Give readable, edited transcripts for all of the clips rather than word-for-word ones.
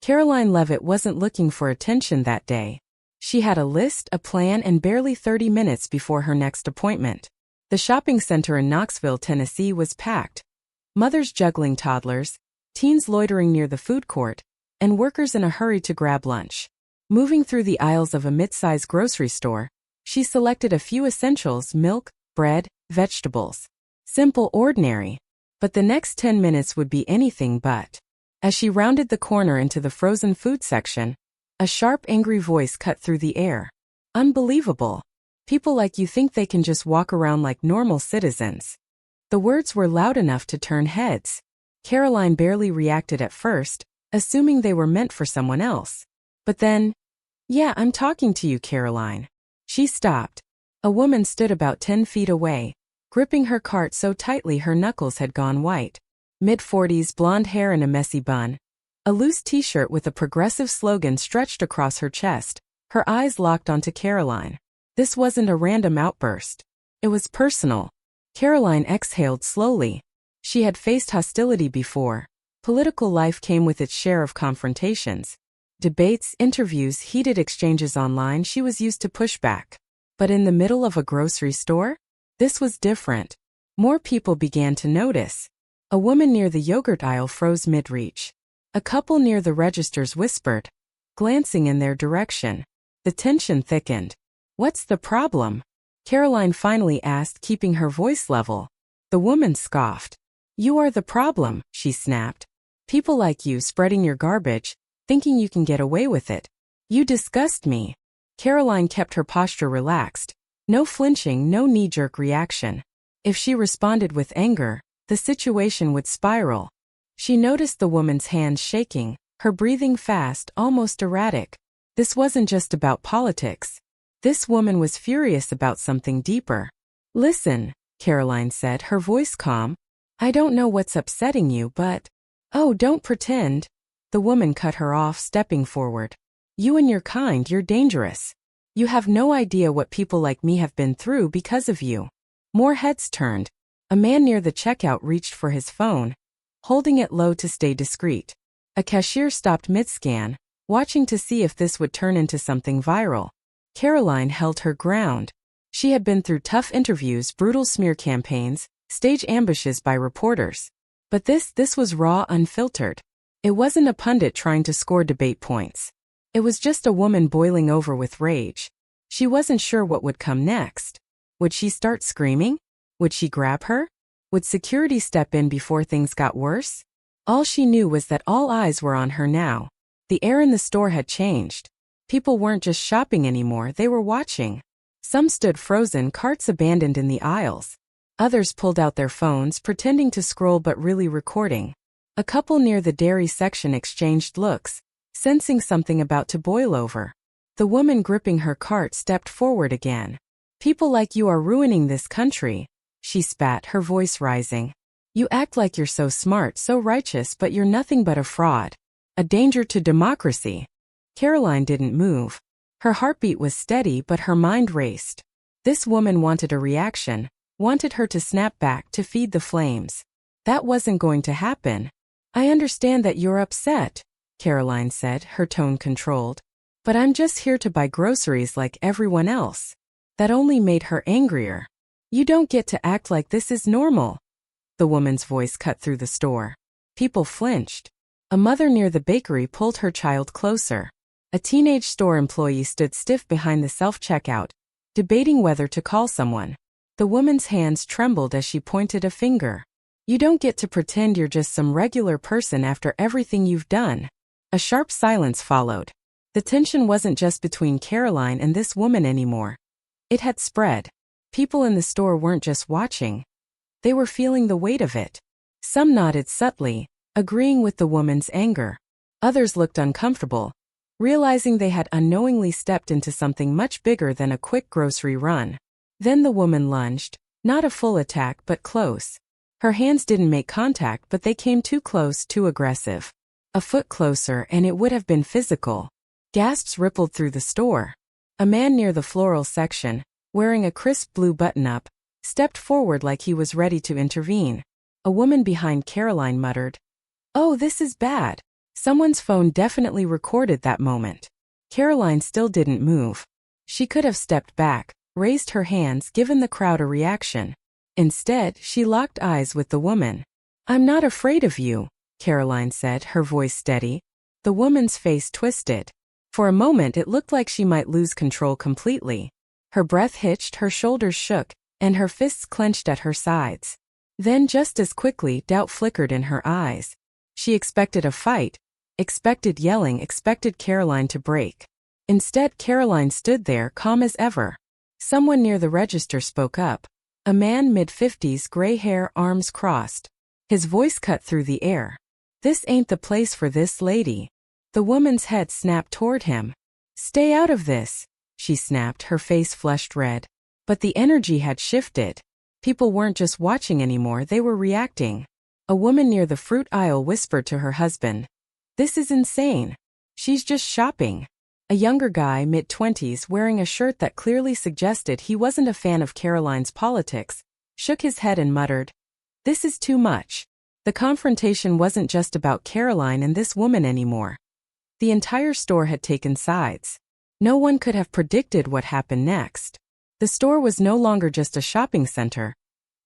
Karoline Leavitt wasn't looking for attention that day. She had a list, a plan, and barely 30 minutes before her next appointment. The shopping center in Knoxville, Tennessee was packed. Mothers juggling toddlers, teens loitering near the food court, and workers in a hurry to grab lunch. Moving through the aisles of a mid-size grocery store, she selected a few essentials: milk, bread, vegetables. Simple, ordinary. But the next 10 minutes would be anything but. As she rounded the corner into the frozen food section, a sharp, angry voice cut through the air. Unbelievable. People like you think they can just walk around like normal citizens. The words were loud enough to turn heads. Karoline barely reacted at first, assuming they were meant for someone else. But then, "Yeah, I'm talking to you, Karoline." She stopped. A woman stood about 10 feet away, gripping her cart so tightly her knuckles had gone white. Mid-40s, blonde hair in a messy bun. A loose t-shirt with a progressive slogan stretched across her chest. Her eyes locked onto Karoline. This wasn't a random outburst. It was personal. Karoline exhaled slowly. She had faced hostility before. Political life came with its share of confrontations. Debates, interviews, heated exchanges online. She was used to pushback. But in the middle of a grocery store? This was different. More people began to notice. A woman near the yogurt aisle froze mid-reach. A couple near the registers whispered, glancing in their direction. The tension thickened. "What's the problem?" Karoline finally asked, keeping her voice level. The woman scoffed. "You are the problem," she snapped. "People like you spreading your garbage, thinking you can get away with it. You disgust me." Karoline kept her posture relaxed. No flinching, no knee-jerk reaction. If she responded with anger, the situation would spiral. She noticed the woman's hands shaking, her breathing fast, almost erratic. This wasn't just about politics. This woman was furious about something deeper. "Listen," Karoline said, her voice calm. "I don't know what's upsetting you, but—" "Oh, don't pretend." The woman cut her off, stepping forward. "You and your kind, you're dangerous. You have no idea what people like me have been through because of you." More heads turned. A man near the checkout reached for his phone, holding it low to stay discreet. A cashier stopped mid-scan, watching to see if this would turn into something viral. Karoline held her ground. She had been through tough interviews, brutal smear campaigns, stage ambushes by reporters. But this was raw, unfiltered. It wasn't a pundit trying to score debate points. It was just a woman boiling over with rage. She wasn't sure what would come next. Would she start screaming? Would she grab her? Would security step in before things got worse? All she knew was that all eyes were on her now. The air in the store had changed. People weren't just shopping anymore, they were watching. Some stood frozen, carts abandoned in the aisles. Others pulled out their phones, pretending to scroll but really recording. A couple near the dairy section exchanged looks, sensing something about to boil over. The woman gripping her cart stepped forward again. "People like you are ruining this country," she spat, her voice rising. "You act like you're so smart, so righteous, but you're nothing but a fraud. A danger to democracy." Karoline didn't move. Her heartbeat was steady, but her mind raced. This woman wanted a reaction, wanted her to snap back, to feed the flames. That wasn't going to happen. "I understand that you're upset," Karoline said, her tone controlled. "But I'm just here to buy groceries like everyone else." That only made her angrier. "You don't get to act like this is normal." The woman's voice cut through the store. People flinched. A mother near the bakery pulled her child closer. A teenage store employee stood stiff behind the self-checkout, debating whether to call someone. The woman's hands trembled as she pointed a finger. "You don't get to pretend you're just some regular person after everything you've done." A sharp silence followed. The tension wasn't just between Karoline and this woman anymore. It had spread. People in the store weren't just watching. They were feeling the weight of it. Some nodded subtly, agreeing with the woman's anger. Others looked uncomfortable, realizing they had unknowingly stepped into something much bigger than a quick grocery run. Then the woman lunged, not a full attack but close. Her hands didn't make contact, but they came too close, too aggressive. A foot closer and it would have been physical. Gasps rippled through the store. A man near the floral section, wearing a crisp blue button-up, stepped forward like he was ready to intervene. A woman behind Karoline muttered, "Oh, this is bad," Someone's phone definitely recorded that moment. Karoline still didn't move. She could have stepped back, raised her hands, given the crowd a reaction. Instead, she locked eyes with the woman. "I'm not afraid of you," Karoline said, her voice steady. The woman's face twisted. For a moment it looked like she might lose control completely. Her breath hitched, her shoulders shook, and her fists clenched at her sides. Then just as quickly, doubt flickered in her eyes. She expected a fight, expected yelling, expected Karoline to break. Instead, Karoline stood there, calm as ever. Someone near the register spoke up. A man mid-50s, gray hair, arms crossed. His voice cut through the air. "This ain't the place for this lady." The woman's head snapped toward him. "Stay out of this," she snapped, her face flushed red. But the energy had shifted. People weren't just watching anymore, they were reacting. A woman near the fruit aisle whispered to her husband, "This is insane. She's just shopping." A younger guy, mid-20s, wearing a shirt that clearly suggested he wasn't a fan of Karoline's politics, shook his head and muttered, "This is too much." The confrontation wasn't just about Karoline and this woman anymore. The entire store had taken sides. No one could have predicted what happened next. The store was no longer just a shopping center.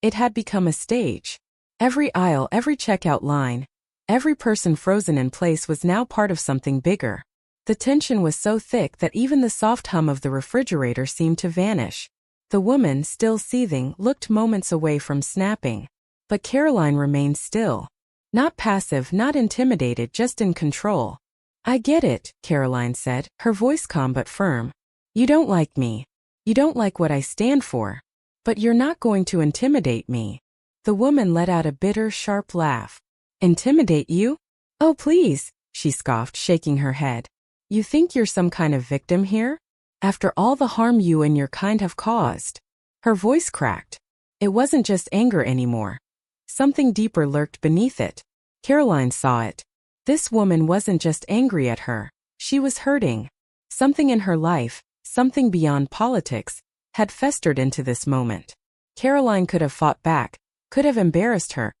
It had become a stage. Every aisle, every checkout line, every person frozen in place was now part of something bigger. The tension was so thick that even the soft hum of the refrigerator seemed to vanish. The woman, still seething, looked moments away from snapping. But Karoline remained still. Not passive, not intimidated, just in control. "I get it," Karoline said, her voice calm but firm. "You don't like me. You don't like what I stand for. But you're not going to intimidate me." The woman let out a bitter, sharp laugh. "Intimidate you? Oh, please," she scoffed, shaking her head. "You think you're some kind of victim here? After all the harm you and your kind have caused?" Her voice cracked. It wasn't just anger anymore. Something deeper lurked beneath it. Karoline saw it. This woman wasn't just angry at her. She was hurting. Something in her life, something beyond politics, had festered into this moment. Karoline could have fought back, could have embarrassed her,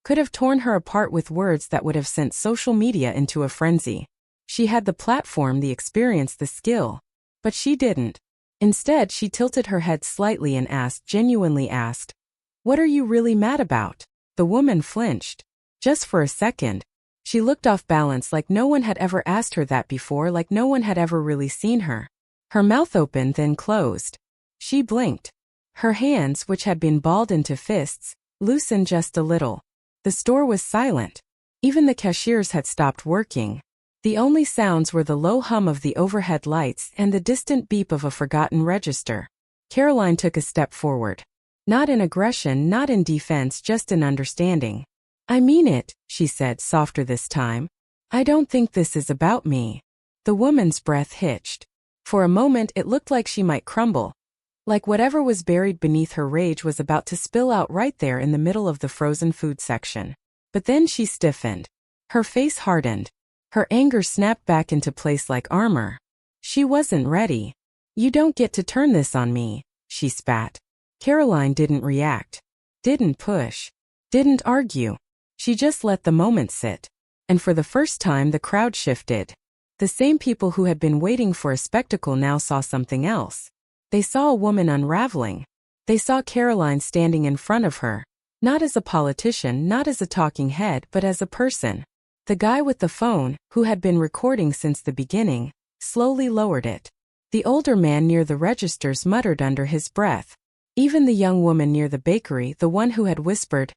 could have torn her apart with words that would have sent social media into a frenzy. She had the platform, the experience, the skill. But she didn't. Instead, she tilted her head slightly and asked, genuinely asked, "What are you really mad about?" The woman flinched. Just for a second. She looked off balance, like no one had ever asked her that before, like no one had ever really seen her. Her mouth opened, then closed. She blinked. Her hands, which had been balled into fists, loosened just a little. The store was silent. Even the cashiers had stopped working. The only sounds were the low hum of the overhead lights and the distant beep of a forgotten register. Karoline took a step forward. Not in aggression, not in defense, just in understanding. "I mean it," she said, softer this time. "I don't think this is about me." The woman's breath hitched. For a moment it looked like she might crumble. Like whatever was buried beneath her rage was about to spill out right there in the middle of the frozen food section. But then she stiffened. Her face hardened. Her anger snapped back into place like armor. She wasn't ready. "You don't get to turn this on me," she spat. Karoline didn't react. Didn't push. Didn't argue. She just let the moment sit. And for the first time the crowd shifted. The same people who had been waiting for a spectacle now saw something else. They saw a woman unraveling. They saw Karoline standing in front of her. Not as a politician, not as a talking head, but as a person. The guy with the phone, who had been recording since the beginning, slowly lowered it. The older man near the registers muttered under his breath. Even the young woman near the bakery, the one who had whispered,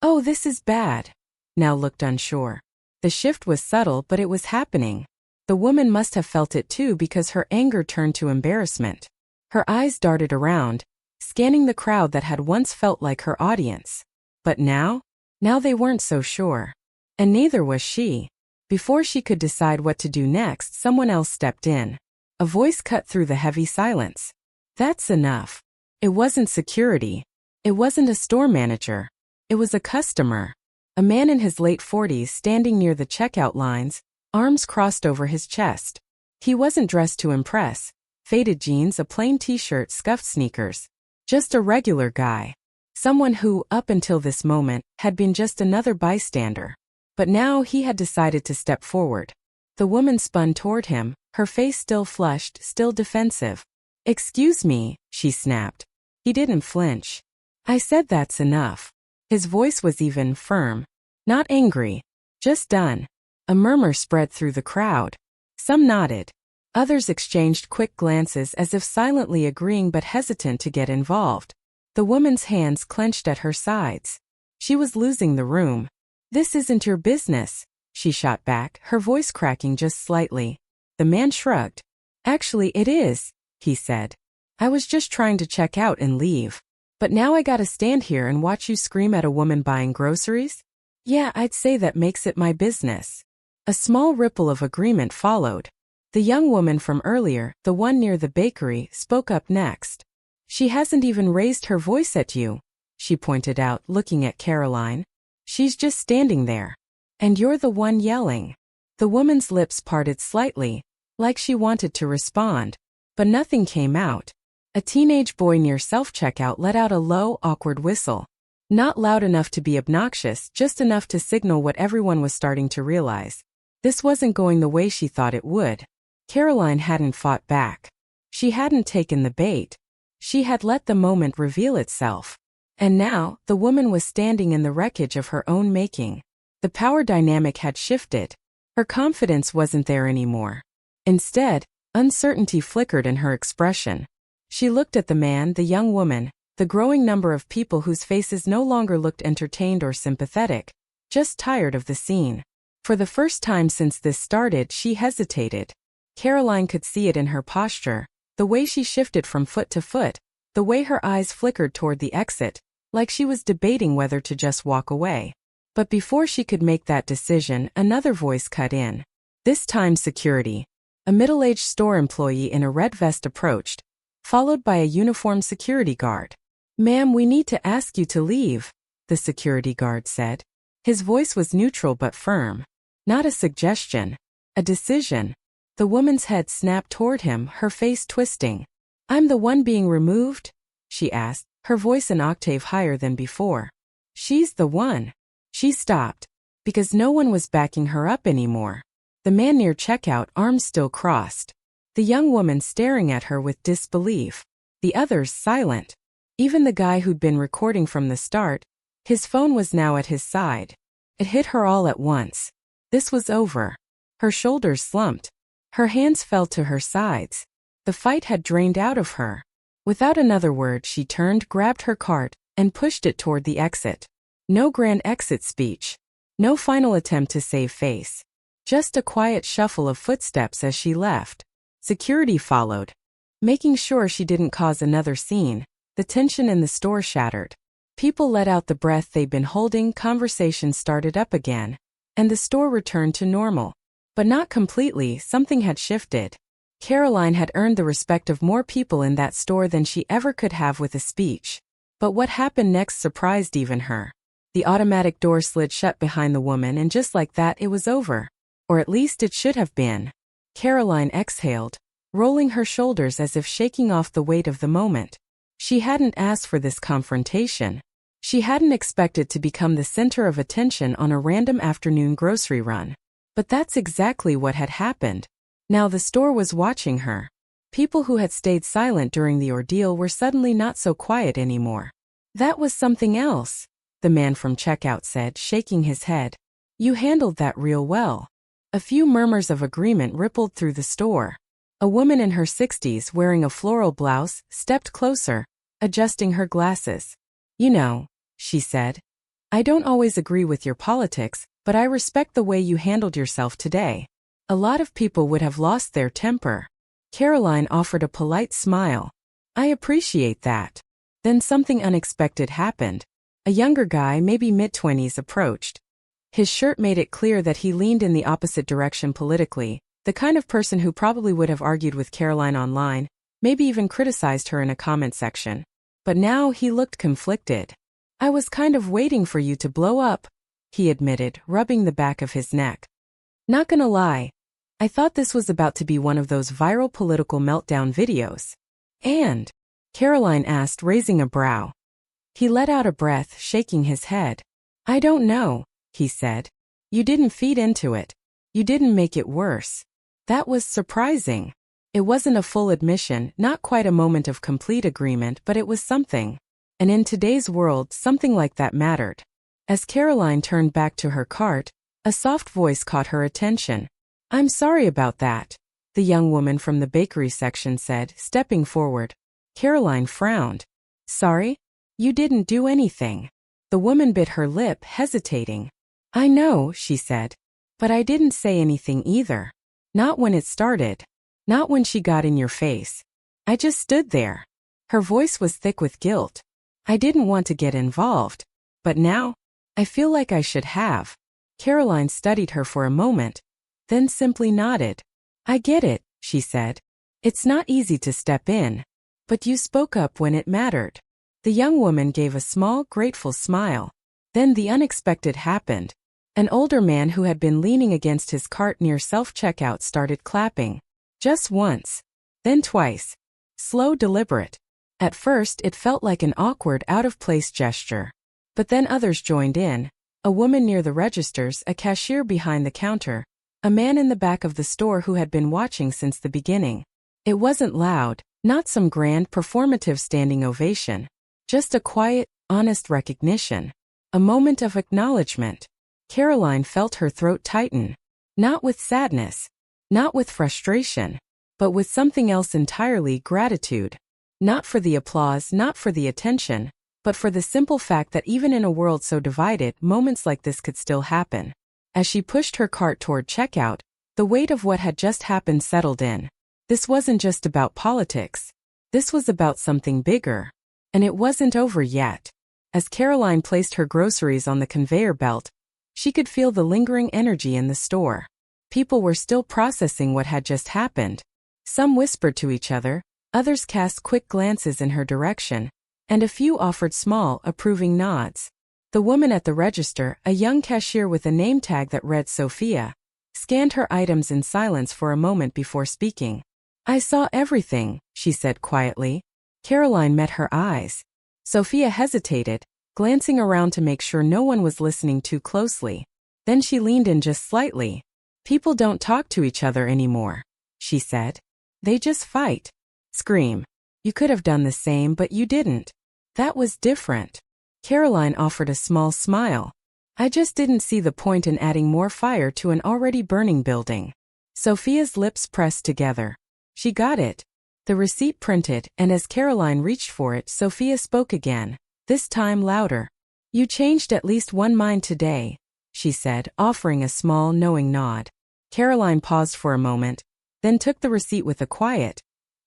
"Oh, this is bad," now looked unsure. The shift was subtle, but it was happening. The woman must have felt it too, because her anger turned to embarrassment. Her eyes darted around, scanning the crowd that had once felt like her audience. But now they weren't so sure. And neither was she. Before she could decide what to do next, someone else stepped in. A voice cut through the heavy silence. "That's enough." It wasn't security. It wasn't a store manager. It was a customer. A man in his late 40s standing near the checkout lines, arms crossed over his chest. He wasn't dressed to impress. Faded jeans, a plain t-shirt, scuffed sneakers. Just a regular guy. Someone who, up until this moment, had been just another bystander. But now he had decided to step forward. The woman spun toward him, her face still flushed, still defensive. "Excuse me," she snapped. He didn't flinch. "I said that's enough." His voice was even, firm. Not angry. Just done. A murmur spread through the crowd. Some nodded. Others exchanged quick glances as if silently agreeing but hesitant to get involved. The woman's hands clenched at her sides. She was losing the room. "This isn't your business," she shot back, her voice cracking just slightly. The man shrugged. "Actually, it is," he said. "I was just trying to check out and leave. But now I gotta stand here and watch you scream at a woman buying groceries? Yeah, I'd say that makes it my business." A small ripple of agreement followed. The young woman from earlier, the one near the bakery, spoke up next. "She hasn't even raised her voice at you," she pointed out, looking at Karoline. "She's just standing there. And you're the one yelling." The woman's lips parted slightly, like she wanted to respond. But nothing came out. A teenage boy near self-checkout let out a low, awkward whistle. Not loud enough to be obnoxious, just enough to signal what everyone was starting to realize. This wasn't going the way she thought it would. Karoline hadn't fought back. She hadn't taken the bait. She had let the moment reveal itself. And now, the woman was standing in the wreckage of her own making. The power dynamic had shifted. Her confidence wasn't there anymore. Instead, uncertainty flickered in her expression. She looked at the man, the young woman, the growing number of people whose faces no longer looked entertained or sympathetic, just tired of the scene. For the first time since this started, she hesitated. Karoline could see it in her posture, the way she shifted from foot to foot, the way her eyes flickered toward the exit, like she was debating whether to just walk away. But before she could make that decision, another voice cut in. This time security. A middle-aged store employee in a red vest approached, followed by a uniformed security guard. "Ma'am, we need to ask you to leave," the security guard said. His voice was neutral but firm. Not a suggestion. A decision. The woman's head snapped toward him, her face twisting. "I'm the one being removed?" she asked, her voice an octave higher than before. "She's the one." She stopped. Because no one was backing her up anymore. The man near checkout, arms still crossed. The young woman staring at her with disbelief. The others silent. Even the guy who'd been recording from the start. His phone was now at his side. It hit her all at once. This was over. Her shoulders slumped. Her hands fell to her sides. The fight had drained out of her. Without another word, she turned, grabbed her cart, and pushed it toward the exit. No grand exit speech. No final attempt to save face. Just a quiet shuffle of footsteps as she left. Security followed. Making sure she didn't cause another scene, the tension in the store shattered. People let out the breath they'd been holding, conversation started up again. And the store returned to normal. But not completely, something had shifted. Karoline had earned the respect of more people in that store than she ever could have with a speech. But what happened next surprised even her. The automatic door slid shut behind the woman, and just like that it was over. Or at least it should have been. Karoline exhaled, rolling her shoulders as if shaking off the weight of the moment. She hadn't asked for this confrontation. She hadn't expected to become the center of attention on a random afternoon grocery run. But that's exactly what had happened. Now the store was watching her. People who had stayed silent during the ordeal were suddenly not so quiet anymore. "That was something else," the man from checkout said, shaking his head. "You handled that real well." A few murmurs of agreement rippled through the store. A woman in her 60s wearing a floral blouse stepped closer, adjusting her glasses. "You know," she said, "I don't always agree with your politics, but I respect the way you handled yourself today. A lot of people would have lost their temper." Karoline offered a polite smile. "I appreciate that." Then something unexpected happened. A younger guy, maybe mid-20s, approached. His shirt made it clear that he leaned in the opposite direction politically, the kind of person who probably would have argued with Karoline online, maybe even criticized her in a comment section. But now he looked conflicted. "I was kind of waiting for you to blow up," he admitted, rubbing the back of his neck. "Not gonna lie. I thought this was about to be one of those viral political meltdown videos." "And?" Karoline asked, raising a brow. He let out a breath, shaking his head. "I don't know," he said. You didn't feed into it. You didn't make it worse. That was surprising. It wasn't a full admission, not quite a moment of complete agreement, but it was something. And in today's world, something like that mattered. As Karoline turned back to her cart, a soft voice caught her attention. "I'm sorry about that," the young woman from the bakery section said, stepping forward. Karoline frowned. "Sorry? You didn't do anything." The woman bit her lip, hesitating. "I know," she said. "But I didn't say anything either. Not when it started. Not when she got in your face. I just stood there." Her voice was thick with guilt. "I didn't want to get involved. But now, I feel like I should have." Karoline studied her for a moment, then simply nodded. "I get it," she said. "It's not easy to step in. But you spoke up when it mattered." The young woman gave a small, grateful smile. Then the unexpected happened. An older man who had been leaning against his cart near self-checkout started clapping. Just once. Then twice. Slow, deliberate. At first it felt like an awkward, out-of-place gesture. But then others joined in. A woman near the registers, a cashier behind the counter, a man in the back of the store who had been watching since the beginning. It wasn't loud, not some grand, performative standing ovation. Just a quiet, honest recognition. A moment of acknowledgement. Karoline felt her throat tighten. Not with sadness. Not with frustration. But with something else entirely, gratitude. Not for the applause, not for the attention, but for the simple fact that even in a world so divided, moments like this could still happen. As she pushed her cart toward checkout, the weight of what had just happened settled in. This wasn't just about politics. This was about something bigger. And it wasn't over yet. As Karoline placed her groceries on the conveyor belt, she could feel the lingering energy in the store. People were still processing what had just happened. Some whispered to each other, others cast quick glances in her direction, and a few offered small, approving nods. The woman at the register, a young cashier with a name tag that read Sophia, scanned her items in silence for a moment before speaking. "I saw everything," she said quietly. Karoline met her eyes. Sophia hesitated, glancing around to make sure no one was listening too closely. Then she leaned in just slightly. "People don't talk to each other anymore," she said. "They just fight. Scream. You could have done the same, but you didn't. That was different." Karoline offered a small smile. "I just didn't see the point in adding more fire to an already burning building." Sophia's lips pressed together. She got it. The receipt printed, and as Karoline reached for it, Sophia spoke again, this time louder. "You changed at least one mind today," she said, offering a small, knowing nod. Karoline paused for a moment, then took the receipt with a quiet,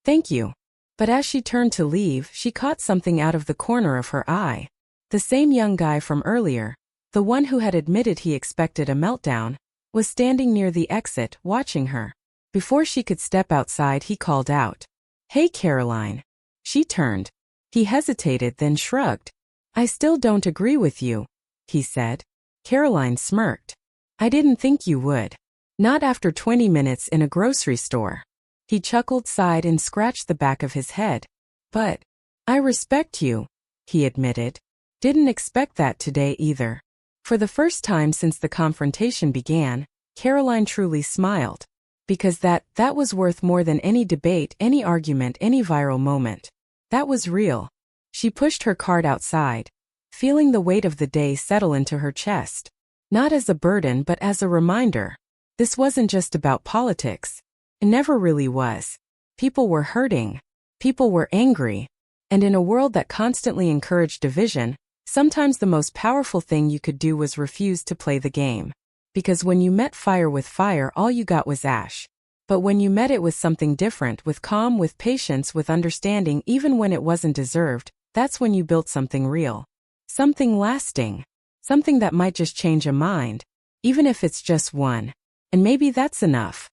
"Thank you." But as she turned to leave, she caught something out of the corner of her eye. The same young guy from earlier, the one who had admitted he expected a meltdown, was standing near the exit, watching her. Before she could step outside, he called out, "Hey, Karoline." She turned. He hesitated, then shrugged. "I still don't agree with you," he said. Karoline smirked. "I didn't think you would. Not after 20 minutes in a grocery store." He chuckled, sighed, and scratched the back of his head. "But I respect you," he admitted. "Didn't expect that today either." For the first time since the confrontation began, Karoline truly smiled. Because that was worth more than any debate, any argument, any viral moment. That was real. She pushed her cart outside, feeling the weight of the day settle into her chest. Not as a burden, but as a reminder. This wasn't just about politics. It never really was. People were hurting. People were angry. And in a world that constantly encouraged division, sometimes the most powerful thing you could do was refuse to play the game. Because when you met fire with fire, all you got was ash. But when you met it with something different, with calm, with patience, with understanding, even when it wasn't deserved, that's when you built something real. Something lasting. Something that might just change a mind, even if it's just one. And maybe that's enough.